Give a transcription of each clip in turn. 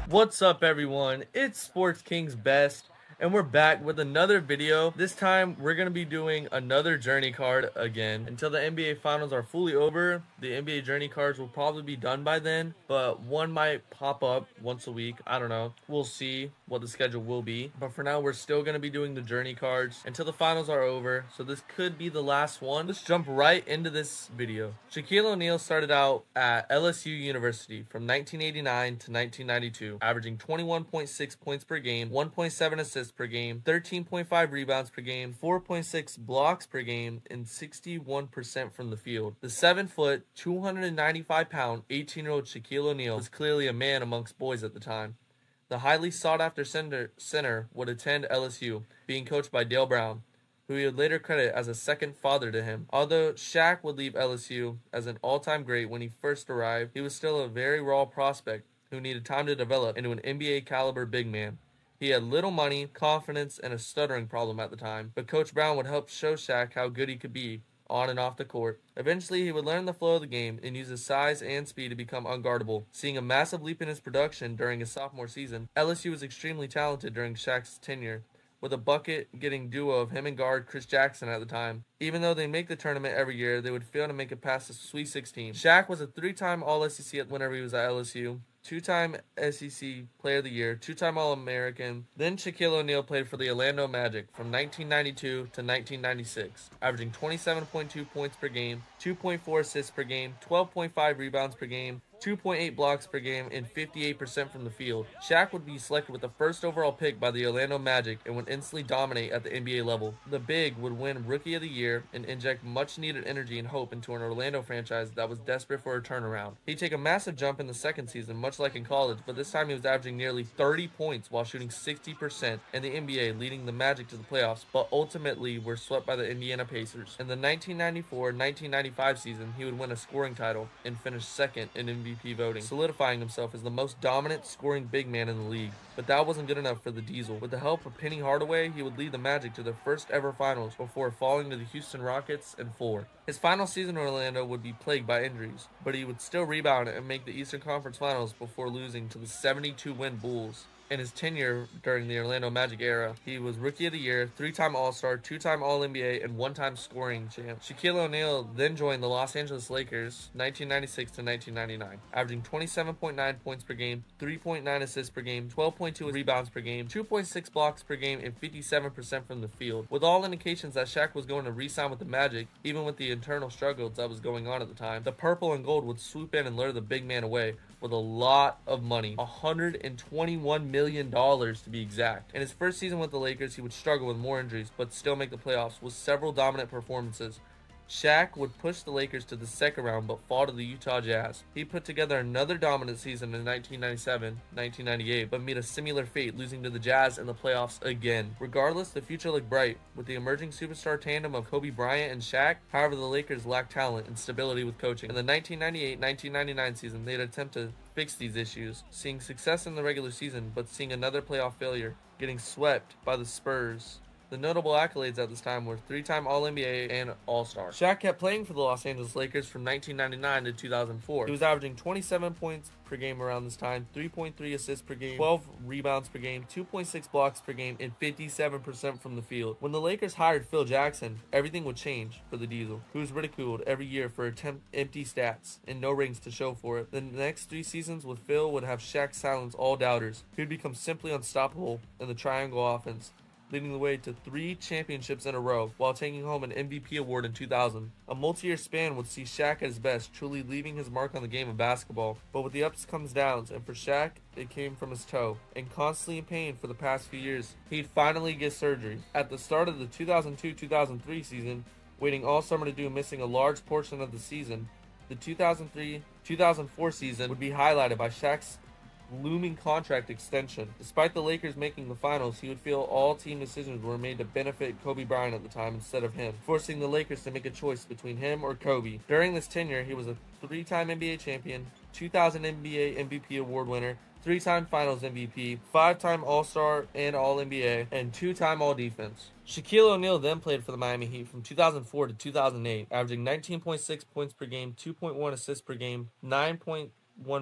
What's up, everyone? It's Sports King's Best, and we're back with another video. This time we're going to be doing another journey card again. Until the NBA finals are fully over, the NBA journey cards will probably be done by then, but one might pop up once a week. I don't know. We'll see what the schedule will be, but for now we're still going to be doing the journey cards until the finals are over, so this could be the last one. Let's jump right into this video. Shaquille O'Neal started out at LSU University from 1989 to 1992, averaging 21.6 points per game, 1.7 assists per game, 13.5 rebounds per game, 4.6 blocks per game, and 61% from the field. The 7-foot, 295-pound, 18-year-old Shaquille O'Neal was clearly a man amongst boys at the time. The highly sought-after center would attend LSU, being coached by Dale Brown, who he would later credit as a second father to him. Although Shaq would leave LSU as an all-time great when he first arrived, he was still a very raw prospect who needed time to develop into an NBA-caliber big man. He had little money, confidence, and a stuttering problem at the time, but Coach Brown would help show Shaq how good he could be on and off the court. Eventually, he would learn the flow of the game and use his size and speed to become unguardable, seeing a massive leap in his production during his sophomore season. LSU was extremely talented during Shaq's tenure, with a bucket-getting duo of him and guard Chris Jackson at the time. Even though they make the tournament every year, they would fail to make it past the Sweet 16. Shaq was a 3-time All-SEC whenever he was at LSU, 2-time SEC Player of the Year, 2-time All-American. Then Shaquille O'Neal played for the Orlando Magic from 1992 to 1996, averaging 27.2 points per game, 2.4 assists per game, 12.5 rebounds per game, 2.8 blocks per game, and 58% from the field. Shaq would be selected with the first overall pick by the Orlando Magic and would instantly dominate at the NBA level. The Big would win Rookie of the Year and inject much-needed energy and hope into an Orlando franchise that was desperate for a turnaround. He'd take a massive jump in the second season, much like in college, but this time he was averaging nearly 30 points while shooting 60% in the NBA, leading the Magic to the playoffs, but ultimately were swept by the Indiana Pacers. In the 1994-1995 season, he would win a scoring title and finish second in MVP voting, solidifying himself as the most dominant scoring big man in the league. But that wasn't good enough for the Diesel. With the help of Penny Hardaway, he would lead the Magic to their first ever finals before falling to the Houston Rockets in 4. His final season in Orlando would be plagued by injuries, but he would still rebound and make the Eastern Conference Finals before losing to the 72-win Bulls. In his tenure during the Orlando Magic era, he was Rookie of the Year, 3-time All-Star, 2-time All-NBA, and 1-time scoring champ. Shaquille O'Neal then joined the Los Angeles Lakers 1996 to 1999, averaging 27.9 points per game, 3.9 assists per game, 12.2 rebounds per game, 2.6 blocks per game, and 57% from the field. With all indications that Shaq was going to re-sign with the Magic, even with the internal struggles that was going on at the time, the purple and gold would swoop in and lure the big man away with a lot of money, $121 million to be exact. In his first season with the Lakers, he would struggle with more injuries, but still make the playoffs with several dominant performances. Shaq would push the Lakers to the second round but fall to the Utah Jazz. He put together another dominant season in 1997-1998, but met a similar fate, losing to the Jazz in the playoffs again. Regardless, the future looked bright with the emerging superstar tandem of Kobe Bryant and Shaq. However, the Lakers lacked talent and stability with coaching. In the 1998-1999 season, they'd attempt to fix these issues, seeing success in the regular season but seeing another playoff failure, getting swept by the Spurs. The notable accolades at this time were 3-time All-NBA and All-Star. Shaq kept playing for the Los Angeles Lakers from 1999 to 2004. He was averaging 27 points per game around this time, 3.3 assists per game, 12 rebounds per game, 2.6 blocks per game, and 57% from the field. When the Lakers hired Phil Jackson, everything would change for the Diesel, who was ridiculed every year for empty stats and no rings to show for it. The next 3 seasons with Phil would have Shaq silence all doubters. He would become simply unstoppable in the triangle offense, leading the way to 3 championships in a row while taking home an MVP award in 2000. A multi-year span would see Shaq at his best, truly leaving his mark on the game of basketball. But with the ups comes downs, and for Shaq, it came from his toe. And constantly in pain for the past few years, he'd finally get surgery. At the start of the 2002-2003 season, waiting all summer to do, missing a large portion of the season, the 2003-2004 season would be highlighted by Shaq's looming contract extension. Despite the Lakers making the finals, he would feel all team decisions were made to benefit Kobe Bryant at the time instead of him, forcing the Lakers to make a choice between him or Kobe. During this tenure, he was a 3-time NBA champion, 2000 NBA MVP award winner, 3-time Finals MVP, 5-time All-Star and All-NBA, and 2-time All-Defense. Shaquille O'Neal then played for the Miami Heat from 2004 to 2008, averaging 19.6 points per game, 2.1 assists per game, 9.1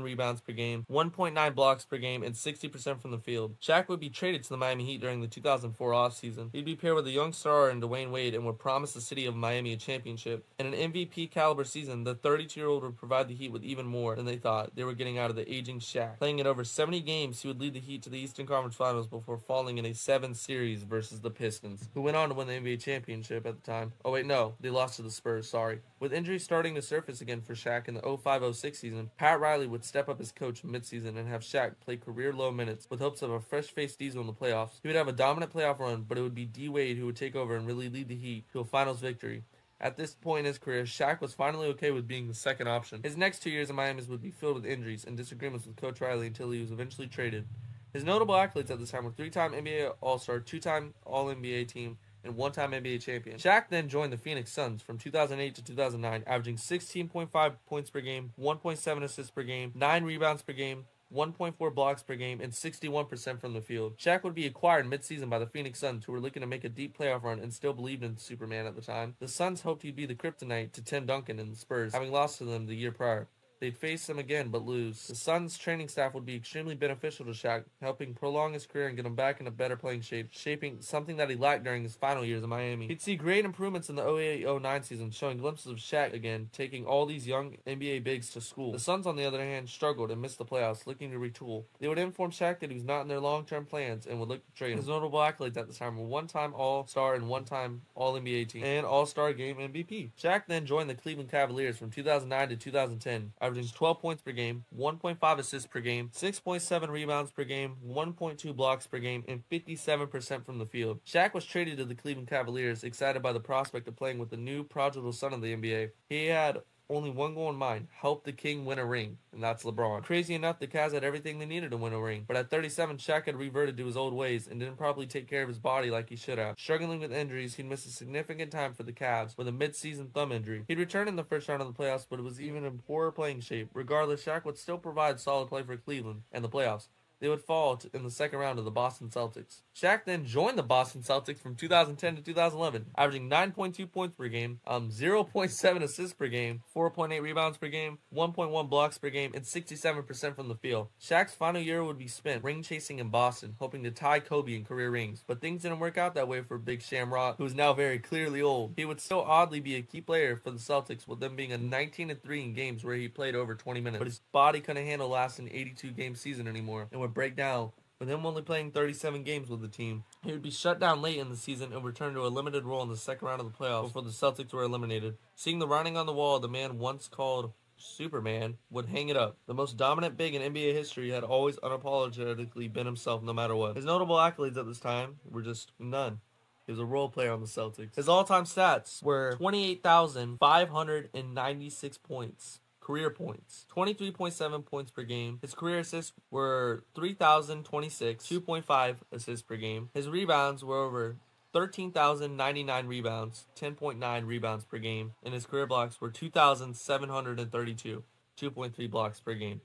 rebounds per game, 1.9 blocks per game, and 60% from the field. Shaq would be traded to the Miami Heat during the 2004 offseason. He'd be paired with a young star in Dwayne Wade and would promise the city of Miami a championship. In an MVP caliber season, the 32-year-old would provide the Heat with even more than they thought they were getting out of the aging Shaq. Playing in over 70 games, he would lead the Heat to the Eastern Conference Finals before falling in a 7 series versus the Pistons, who went on to win the NBA championship at the time. Oh wait, no, they lost to the Spurs, sorry. With injuries starting to surface again for Shaq in the 05-06 season, Pat Riley would step up as coach midseason and have Shaq play career-low minutes with hopes of a fresh-faced Diesel in the playoffs. He would have a dominant playoff run, but it would be D. Wade who would take over and really lead the Heat to a finals victory. At this point in his career, Shaq was finally okay with being the second option. His next 2 years in Miami would be filled with injuries and disagreements with Coach Riley until he was eventually traded. His notable accolades at this time were 3-time NBA All-Star, 2-time All-NBA team, and 1-time NBA champion. Shaq then joined the Phoenix Suns from 2008 to 2009, averaging 16.5 points per game, 1.7 assists per game, 9 rebounds per game, 1.4 blocks per game, and 61% from the field. Shaq would be acquired mid-season by the Phoenix Suns, who were looking to make a deep playoff run and still believed in Superman at the time. The Suns hoped he'd be the kryptonite to Tim Duncan and the Spurs, having lost to them the year prior. They'd face him again, but lose. The Suns' training staff would be extremely beneficial to Shaq, helping prolong his career and get him back in a better playing shape, shaping something that he lacked during his final years in Miami. He'd see great improvements in the 08-09 season, showing glimpses of Shaq again, taking all these young NBA bigs to school. The Suns, on the other hand, struggled and missed the playoffs, looking to retool. They would inform Shaq that he was not in their long-term plans and would look to trade him. His notable accolades at this time were 1-time All-Star and 1-time All-NBA team, and All-Star Game MVP. Shaq then joined the Cleveland Cavaliers from 2009 to 2010, averaging 12 points per game, 1.5 assists per game, 6.7 rebounds per game, 1.2 blocks per game, and 57% from the field. Shaq was traded to the Cleveland Cavaliers, excited by the prospect of playing with the new prodigal son of the NBA. He had only one goal in mind: help the king win a ring, and that's LeBron. Crazy enough, the Cavs had everything they needed to win a ring, but at 37, Shaq had reverted to his old ways and didn't probably take care of his body like he should have. Struggling with injuries, he'd miss a significant time for the Cavs with a mid-season thumb injury. He'd return in the first round of the playoffs, but it was even in poorer playing shape. Regardless, Shaq would still provide solid play for Cleveland and the playoffs. They would fall in the second round of the Boston Celtics. Shaq then joined the Boston Celtics from 2010 to 2011, averaging 9.2 points per game, 0.7 assists per game, 4.8 rebounds per game, 1.1 blocks per game, and 67% from the field. Shaq's final year would be spent ring chasing in Boston, hoping to tie Kobe in career rings, but things didn't work out that way for Big Shamrock, who is now very clearly old. He would still oddly be a key player for the Celtics, with them being a 19-3 in games where he played over 20 minutes, but his body couldn't handle lasting an 82-game season anymore, and would break down, with him only playing 37 games with the team. He would be shut down late in the season and return to a limited role in the second round of the playoffs before the Celtics were eliminated. Seeing the writing on the wall, the man once called Superman would hang it up. The most dominant big in NBA history had always unapologetically been himself no matter what. His notable accolades at this time were just none. He was a role player on the Celtics. His all-time stats were 28,596 points. Career points, 23.7 points per game. His career assists were 3,026, 2.5 assists per game. His rebounds were over 13,099 rebounds, 10.9 rebounds per game. And his career blocks were 2,732, 2.3 blocks per game.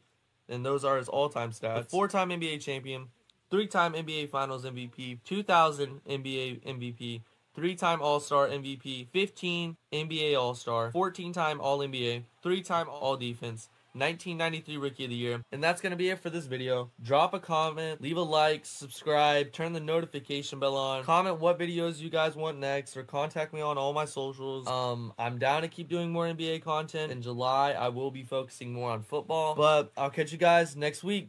And those are his all-time stats. A 4-time NBA champion, 3-time NBA Finals MVP, 2000 NBA MVP, 3-time All-Star MVP, 15 NBA All-Star, 14-time All-NBA, 3-time All-Defense, 1993 Rookie of the Year. And that's going to be it for this video. Drop a comment, leave a like, subscribe, turn the notification bell on, comment what videos you guys want next, or contact me on all my socials. I'm down to keep doing more NBA content. In July, I will be focusing more on football, but I'll catch you guys next week.